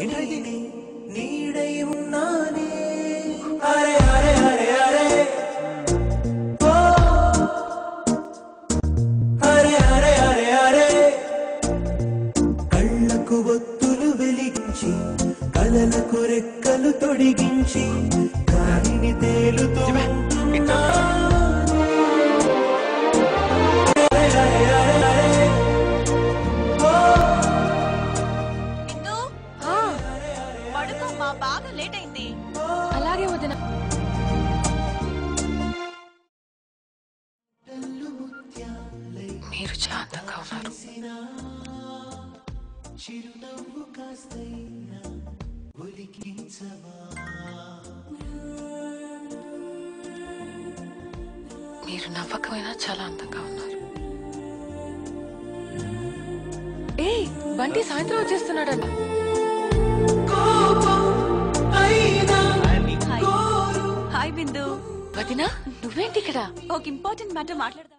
ఏంటైంది నీడై ఉన్నానే అరే అరే అరే అరే అరే అరే అరే అరే కళ్ళకు ఒత్తులు వెలిగించి కలలకు రెక్కలు తొడిగించి గాలిని తేలుతూ బాగా లేట్ అయింది. అలాగే వదిన. మీరు చాలా అందంగా ఉన్నారు. మీరు నవ్వకపోయినా చాలా అందంగా ఉన్నారు. ఏ బంటి సాయంత్రం వచ్చేస్తున్నాడన్న. హాయ్ బిందు. వదినా నువ్వేంటి ఇక్కడ? ఒక ఇంపార్టెంట్ మ్యాటర్ మాట్లాడతా.